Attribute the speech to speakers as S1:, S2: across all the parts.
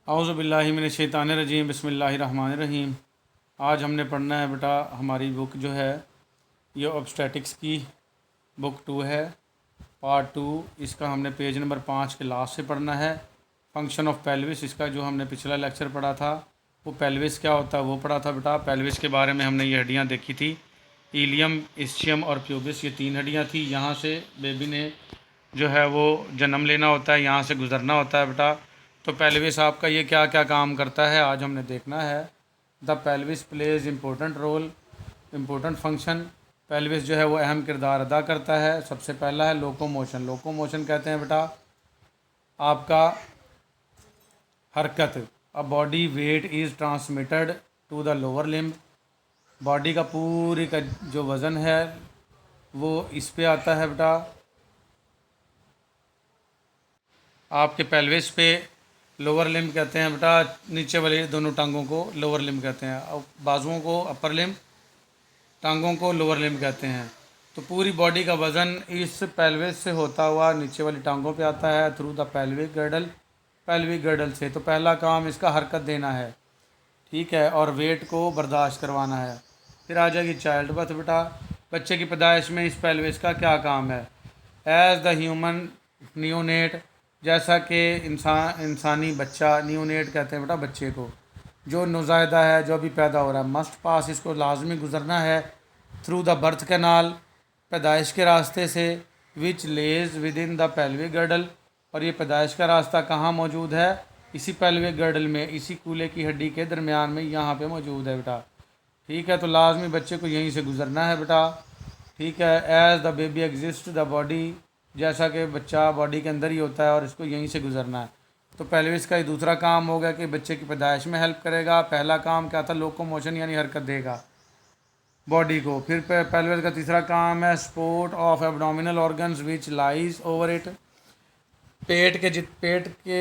S1: औज़ुबिल्लाहिमिनश्शैतानिर्रजीम बिस्मिल्लाहिर्रहमानिर्रहीम। आज हमने पढ़ना है बेटा, हमारी बुक जो है ये ऑब्स्टेटिक्स की बुक 2 है, पार्ट 2। इसका हमने पेज नंबर 5 के लास्ट से पढ़ना है। फंक्शन ऑफ पेल्विस, इसका जो हमने पिछला लेक्चर पढ़ा था वो पेल्विस क्या होता है वो पढ़ा था बेटा। पेल्विस के बारे में हमने ये हड्डियाँ देखी थी, इलियम, इस्चियम और प्यूबिस, ये 3 हड्डियाँ थी। यहाँ से बेबी ने जो है वो जन्म लेना होता है, यहाँ से गुज़रना होता है बेटा। तो पेल्विस आपका ये क्या क्या काम करता है आज हमने देखना है। The pelvis plays important role, important function. Pelvis जो है वो अहम किरदार अदा करता है। सबसे पहला है लोकोमोशन। लोकोमोशन कहते हैं बेटा आपका हरकत। A body weight is transmitted to the lower limb. Body का पूरी का जो वज़न है वो इस पे आता है बेटा, आपके पेल्विस पे। लोअर लिम्ब कहते हैं बेटा नीचे वाले दोनों टांगों को लोअर लिम्ब कहते हैं, और बाजुओं को अपर लिम्ब, टांगों को लोअर लिम्ब कहते हैं। तो पूरी बॉडी का वज़न इस पेल्विस से होता हुआ नीचे वाली टांगों पे आता है through the pelvic girdle, pelvic girdle से। तो पहला काम इसका हरकत देना है, ठीक है, और वेट को बर्दाश्त करवाना है। फिर आ जाएगी चाइल्ड बर्थ बेटा, बच्चे की पैदाइश में इस पेल्विस का क्या काम है। एज द ह्यूमन नियोनेट, जैसा कि इंसानी बच्चा, नियोनेट कहते हैं बेटा बच्चे को, जो नौज़ायदा है, जो अभी पैदा हो रहा है, मस्ट पास, इसको लाजमी गुजरना है थ्रू द बर्थ कैनाल, पैदाइश के रास्ते से, which lies within the pelvic girdle. और ये पैदाइश का रास्ता कहाँ मौजूद है, इसी पेल्विक गर्डल में, इसी कूल्हे की हड्डी के दरमियान में यहाँ पे मौजूद है बेटा, ठीक है। तो लाजमी बच्चे को यहीं से गुजरना है बेटा, ठीक है। As the baby exist the body, जैसा कि बच्चा बॉडी के अंदर ही होता है और इसको यहीं से गुजरना है। तो पेल्विस का ही दूसरा काम हो गया कि बच्चे की पैदाइश में हेल्प करेगा। पहला काम क्या था, लोकोमोशन यानी हरकत देगा बॉडी को। फिर पेल्विस का तीसरा काम है support of abdominal organs which lies over it. पेट के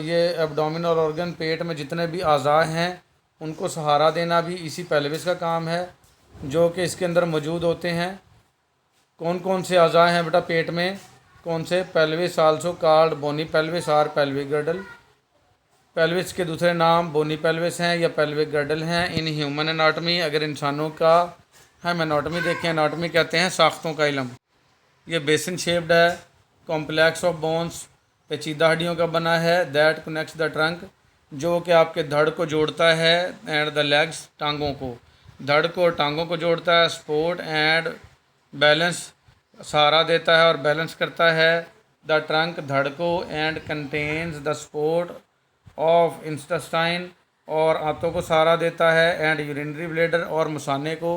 S1: ये एब्डोमिनल ऑर्गन, पेट में जितने भी अज़ा हैं उनको सहारा देना भी इसी पेल्विस का काम है, जो कि इसके अंदर मौजूद होते हैं। कौन कौन से अज़ा हैं बेटा पेट में, कौन से, पेल्विस आल्सो कॉल्ड बोनी पेल्विस और पेल्विक गर्डल। पेल्विस के दूसरे नाम बोनी पेल्विस हैं या पेल्विक गर्डल हैं। इन ह्यूमन एनाटमी, अगर इंसानों का हम एनाटमी देखें, एनाटमी कहते हैं साख्तों का इल्म। ये बेसिन शेप्ड है, कॉम्प्लेक्स ऑफ बोन्स, पेचीदा हड्डियों का बना है। दैट कनेक्ट्स द ट्रंक, जो कि आपके धड़ को जोड़ता है, एंड द लेग्स, टांगों को, धड़ को और टांगों को जोड़ता है। सपोर्ट एंड बैलेंस, सहारा देता है और बैलेंस करता है द ट्रंक, धड़ को। And contains the support of intestine, और आंतों को सहारा देता है। एंड यूरिनरी ब्लैडर, और मुसाने को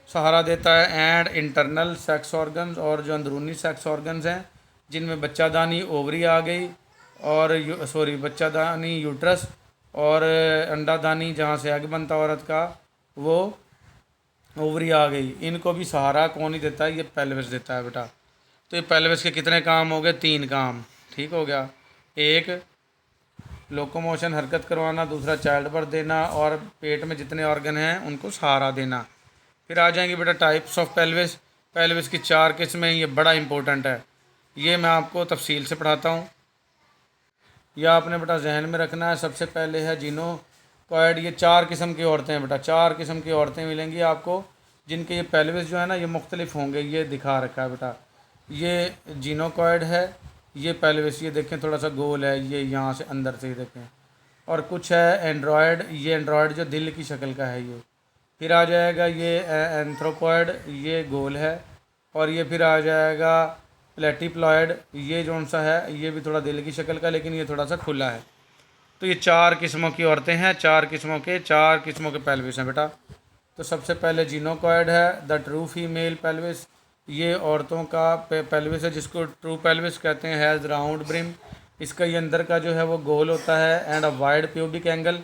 S1: सहारा देता है। एंड इंटरनल सेक्स ऑर्गन्स, और जो अंदरूनी सेक्स ऑर्गन्स हैं जिनमें बच्चादानी, ओवरी आ गई, और बच्चादानी यूट्रस, और अंडादानी जहाँ से एग बनता औरत का, वो ओवरी आ गई। इनको भी सहारा कौन ही देता है, ये पेल्विस देता है बेटा। तो ये पेल्विस के कितने काम हो गए, 3 काम, ठीक हो गया। एक लोकोमोशन, हरकत करवाना, दूसरा चाइल्ड बर्थ देना, और पेट में जितने ऑर्गन हैं उनको सहारा देना। फिर आ जाएंगे बेटा टाइप्स ऑफ पेल्विस। पेल्विस की 4 किस्में, ये बड़ा इंपॉर्टेंट है, ये मैं आपको तफसील से पढ़ाता हूँ, यह आपने बेटा जहन में रखना है। सबसे पहले है जिनोकॉइड। ये 4 किस्म की औरतें हैं बेटा, 4 किस्म की औरतें मिलेंगी आपको जिनके ये पेल्विस जो है ना ये मुख्तलिफ होंगे। ये दिखा रखा है बेटा, ये जिनोकॉइड है, ये पेल्विस, ये देखें थोड़ा सा गोल है, ये यहाँ से अंदर से ही देखें। और कुछ है एंड्रॉयड, ये एंड्रॉयड जो दिल की शक्ल का है ये। फिर आ जाएगा ये एंथ्रोपॉयड, ये गोल है। और ये फिर आ जाएगा प्लेटिप्लॉयड, ये जौन सा है ये भी थोड़ा दिल की शक्ल का, लेकिन ये थोड़ा सा खुला है। तो ये 4 किस्मों की औरतें हैं, 4 किस्मों के पेल्विस हैं बेटा। तो सबसे पहले जिनोकॉइड है, द ट्रू फीमेल पेल्विस, ये औरतों का पेल्विस है जिसको ट्रू पेल्विस कहते हैं। हैज़ राउंड ब्रिम, इसका ये अंदर का जो है वो गोल होता है। And a wide pubic angle,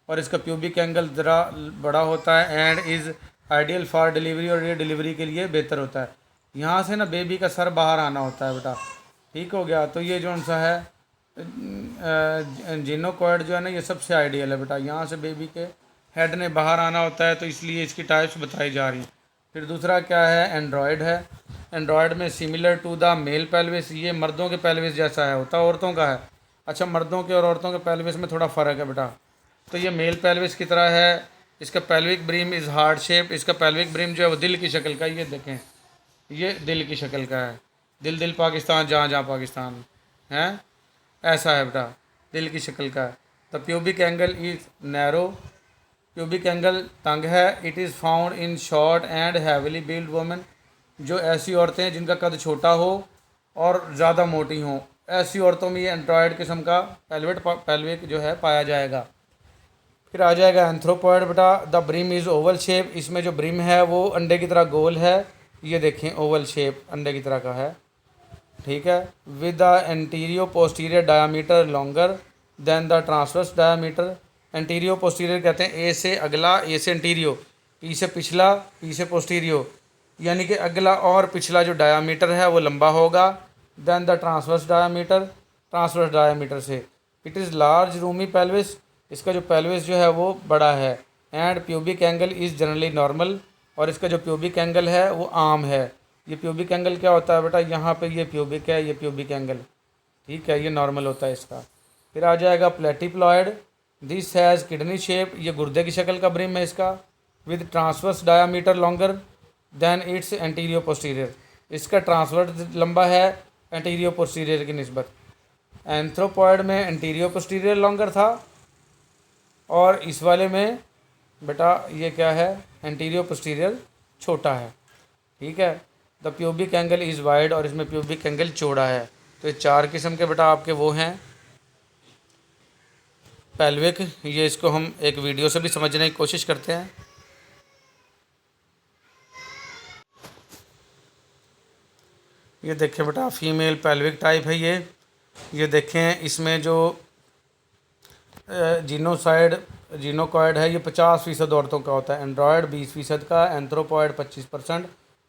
S1: और इसका प्यूबिक एंगल ज़रा बड़ा होता है। And is ideal for delivery, और ये डिलीवरी के लिए बेहतर होता है। यहाँ से ना बेबी का सर बाहर आना होता है बेटा, ठीक हो गया। तो ये जौन सा है जिनोकॉइड जो है ना ये सबसे आइडियल है बेटा, यहाँ से बेबी के हेड ने बाहर आना होता है, तो इसलिए इसकी टाइप्स बताई जा रही हैं। फिर दूसरा क्या है, एंड्रॉयड है। एंड्रॉयड में similar to the male pelvis, ये मर्दों के पेल्विस जैसा है, होता औरतों का है। अच्छा, मर्दों के और औरतों के पेल्विस में थोड़ा फ़र्क है बेटा। तो ये मेल पेल्विस की तरह है, इसका pelvic brim is heart shape, इसका पेल्विक ब्रीम जो है वो दिल की शक्ल का, ये देखें, ये दिल की शक्ल का है। दिल दिल पाकिस्तान, जहाँ जहाँ पाकिस्तान है, ऐसा है बेटा, दिल की शक्ल का है। The pubic angle is narrow, pubic angle तंग है। It is found in short and heavily build women, जो ऐसी औरतें हैं जिनका कद छोटा हो और ज़्यादा मोटी हों, ऐसी औरतों में ये एंड्रॉयड किस्म का पेल्विक जो है पाया जाएगा। फिर आ जाएगा एंथ्रोपॉयड बेटा। The brim is Oval shape, इसमें जो ब्रिम है वो अंडे की तरह गोल है, ये देखें ओवल शेप अंडे की तरह का है, ठीक है। With the anteroposterior diameter longer than the transverse diameter. Anteroposterior कहते हैं ए से अगला, ए से एंटीरियो, पी से पिछला, पी से पोस्टीरियो, यानी कि अगला और पिछला जो डायामीटर है वो लंबा होगा। Than the transverse diameter, transverse diameter से। It is large roomy pelvis, इसका जो पेल्विस जो है वो बड़ा है। And pubic angle is generally normal, और इसका जो प्यूबिक एंगल है वो आम है। ये प्यूबिक एंगल क्या होता है बेटा, यहाँ पे ये प्यूबिक है, ये प्यूबिक एंगल, ठीक है, ये नॉर्मल होता है इसका। फिर आ जाएगा platypelloid. This has kidney shape, ये गुर्दे की शक्ल का ब्रिम है इसका। With transverse diameter longer than its anteroposterior, इसका ट्रांसवर्स लंबा है एंटीरियो पोस्टीरियर की निस्बत। एंथ्रोपॉयड में एंटीरियो पोस्टीरियर लॉन्गर था, और इस वाले में बेटा ये क्या है, एंटीरियो पोस्टीरियर छोटा है, ठीक है। The pubic angle is wide, और इसमें प्यूबिक एंगल चौड़ा है। तो ये 4 किस्म के बेटा आपके वो हैं पेल्विक। ये इसको हम एक वीडियो से भी समझने की कोशिश करते हैं। ये देखें बेटा, फीमेल पेल्विक टाइप है ये देखें, इसमें जो जीनोकॉयड है ये 50% औरतों का होता है, एंड्रॉयड 20% का, एंथ्रोपॉयड 25%,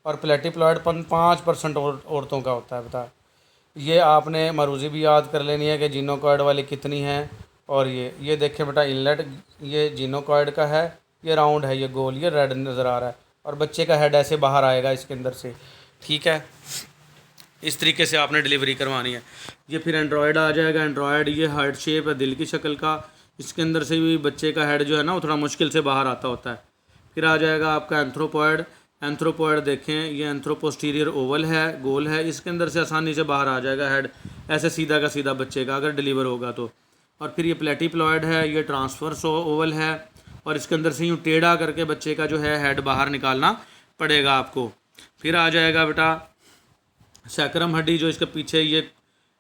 S1: और प्लेटिप्लॉयड 5% औरतों का होता है बेटा। ये आपने मरूज़ी भी याद कर लेनी है कि जीनोकॉयड वाली कितनी हैं। और ये देखें बेटा, इनलेट ये जीनोकॉयड का है, ये राउंड है, ये गोल, ये रेड नज़र आ रहा है, और बच्चे का हेड ऐसे बाहर आएगा इसके अंदर से, ठीक है। इस तरीके से आपने डिलीवरी करवानी है। ये फिर एंड्रॉयड आ जाएगा। एंड्रॉयड ये हार्ट शेप है, दिल की शक्ल का, इसके अंदर से भी बच्चे का हेड जो है ना वो थोड़ा मुश्किल से बाहर आता होता है। फिर आ जाएगा आपका एंथ्रोपॉयड। एंथ्रोपॉयड देखें, ये एंथ्रोपोस्टीरियर ओवल है, गोल है, इसके अंदर से आसानी से बाहर आ जाएगा हेड, ऐसे सीधा का सीधा बच्चे का अगर डिलीवर होगा तो। और फिर ये प्लेटिप्लॉयड है, ये ट्रांसवर्स ओवल है, और इसके अंदर से यूँ टेढ़ा करके बच्चे का जो है हेड बाहर निकालना पड़ेगा आपको। फिर आ जाएगा बेटा सैक्रम हड्डी, जो इसके पीछे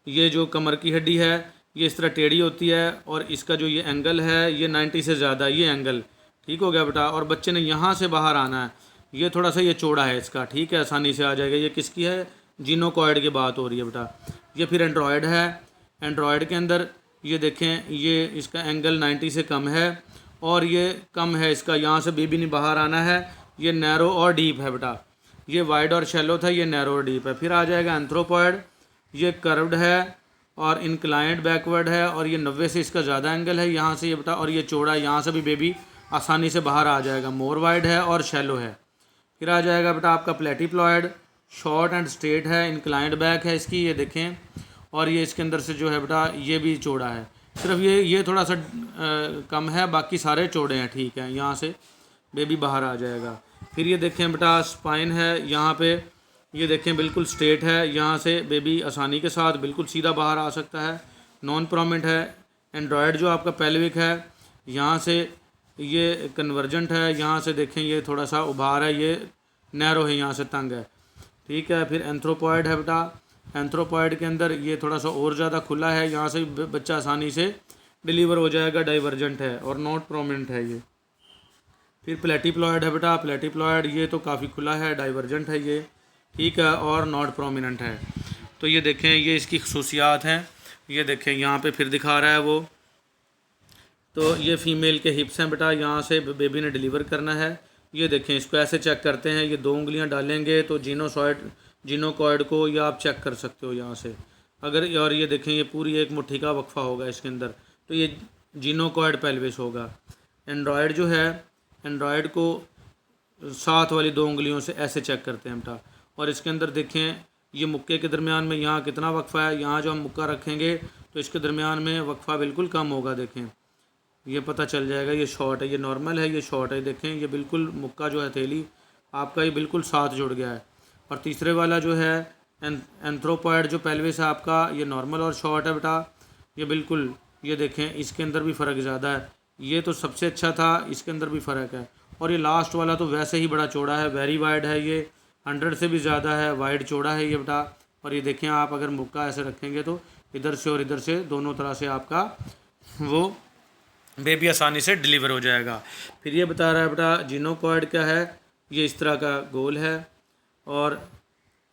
S1: ये जो कमर की हड्डी है ये इस तरह टेढ़ी होती है, और इसका जो ये एंगल है ये 90 से ज़्यादा, ये एंगल ठीक हो गया बेटा। और बच्चे ने यहाँ से बाहर आना है, ये थोड़ा सा ये चौड़ा है इसका, ठीक है, आसानी से आ जाएगा। ये किसकी है, जीनोकॉयड की बात हो रही है बेटा। ये फिर एंड्रॉयड है। एंड्रॉयड के अंदर ये देखें, ये इसका एंगल 90 से कम है, और ये कम है इसका, यहाँ से बेबी ने बाहर आना है। ये नैरो और डीप है बेटा, ये वाइड और शैलो था, ये नैरो और डीप है। फिर आ जाएगा एंथ्रोपॉयड, ये कर्व्ड है और इंक्लाइंड बैकवर्ड है, और ये 90 से इसका ज़्यादा एंगल है यहाँ से ये बेटा, और ये चौड़ा है, यहाँ से भी बेबी आसानी से बाहर आ जाएगा। मोर वाइड है और शैलो है। फिर आ जाएगा बेटा आपका प्लेटिप्लॉयड, शॉर्ट एंड स्ट्रेट है, इंक्लाइंड बैक है इसकी, ये देखें, और ये इसके अंदर से जो है बेटा ये भी चौड़ा है, सिर्फ ये थोड़ा सा कम है, बाकी सारे चौड़े हैं, ठीक है, यहाँ से बेबी बाहर आ जाएगा। फिर ये देखें बेटा स्पाइन है, यहाँ पे ये देखें बिल्कुल स्ट्रेट है, यहाँ से बेबी आसानी के साथ बिल्कुल सीधा बाहर आ सकता है। नॉन प्रोमिनेंट है। एंड्रॉयड जो आपका पेल्विक है, यहाँ से ये कन्वर्जेंट है, यहाँ से देखें ये थोड़ा सा उभार है, ये नैरो है, यहाँ से तंग है, ठीक है। फिर एंथ्रोपॉयड है बेटा, एंथ्रोपॉयड के अंदर ये थोड़ा सा और ज़्यादा खुला है, यहाँ से बच्चा आसानी से डिलीवर हो जाएगा, डाइवर्जेंट है और नॉट प्रोमिनेंट है ये। फिर प्लेटिप्लॉयड है बेटा, प्लेटिप्लॉयड ये तो काफ़ी खुला है, डाइवर्जेंट है ये, ठीक है, और नॉट प्रोमिनेंट है। तो ये देखें, ये इसकी खसूसियात हैं, ये देखें यहाँ पे फिर दिखा रहा है वो। तो ये फ़ीमेल के हिप्स हैं बेटा, यहाँ से बेबी ने डिलीवर करना है। ये देखें, इसको ऐसे चेक करते हैं, ये 2 उंगलियाँ डालेंगे तो जीनोकॉयड को ये आप चेक कर सकते हो यहाँ से अगर। और ये देखें, ये पूरी एक मुट्ठी का वक्फा होगा इसके अंदर, तो ये जीनोकॉयड पेल्विस होगा। एंड्रॉयड जो है, एंड्रॉयड को साथ वाली 2 उंगलियों से ऐसे चेक करते हैं बेटा, और इसके अंदर देखें ये मुक्के के दरमियान में यहाँ कितना वक्फा है, यहाँ जो हम मुक्का रखेंगे तो इसके दरमियान में वक्फा बिल्कुल कम होगा। देखें ये पता चल जाएगा, ये शॉर्ट है, ये नॉर्मल है, ये शॉर्ट है। देखें ये बिल्कुल मुक्का जो है हथेली आपका ये बिल्कुल साथ जुड़ गया है। और तीसरे वाला जो है एंथ्रोपॉइड जो पेल्विस है आपका, ये नॉर्मल और शॉर्ट है बेटा, ये बिल्कुल, ये देखें इसके अंदर भी फ़र्क ज़्यादा है। ये तो सबसे अच्छा था, इसके अंदर भी फ़र्क है। और ये लास्ट वाला तो वैसे ही बड़ा चौड़ा है, वेरी वाइड है, ये 100 से भी ज़्यादा है, वाइड चौड़ा है ये बेटा। और ये देखें आप अगर मुक्का ऐसे रखेंगे तो इधर से और इधर से दोनों तरह से आपका वो बेबी आसानी से डिलीवर हो जाएगा। फिर ये बता रहा है बेटा जिनोकॉइड क्या है, ये इस तरह का गोल है और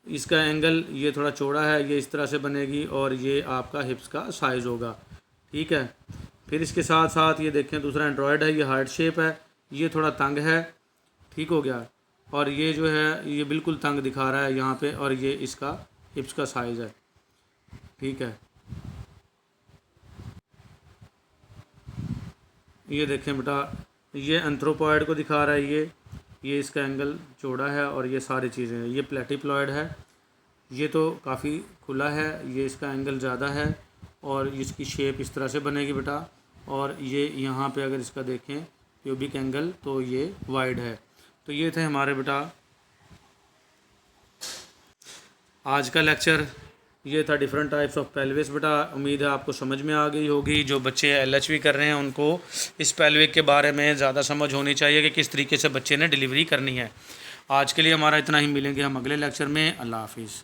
S1: इसका एंगल ये थोड़ा चौड़ा है, ये इस तरह से बनेगी और ये आपका हिप्स का साइज़ होगा। ठीक है। फिर इसके साथ साथ ये देखें दूसरा एंड्रॉयड है, ये हार्ट शेप है, ये थोड़ा तंग है। ठीक हो गया। और ये जो है ये बिल्कुल तंग दिखा रहा है यहाँ पे, और ये इसका हिप्स का साइज़ है। ठीक है। ये देखें बेटा ये एंथ्रोपॉइड को दिखा रहा है, ये इसका एंगल चौड़ा है और ये सारी चीज़ें हैं। ये प्लेटिप्लॉइड है, ये तो काफ़ी खुला है, ये इसका एंगल ज़्यादा है और इसकी शेप इस तरह से बनेगी बेटा। और ये यहाँ पे अगर इसका देखें प्यूबिक एंगल तो ये वाइड है। तो ये थे हमारे बेटा आज का लेक्चर, ये था डिफरेंट टाइप्स ऑफ पेल्विस बेटा। उम्मीद है आपको समझ में आ गई होगी। जो बच्चे LHV कर रहे हैं उनको इस पेल्विक के बारे में ज़्यादा समझ होनी चाहिए कि किस तरीके से बच्चे ने डिलीवरी करनी है। आज के लिए हमारा इतना ही, मिलेंगे हम अगले लेक्चर में। अल्लाह हाफिज़।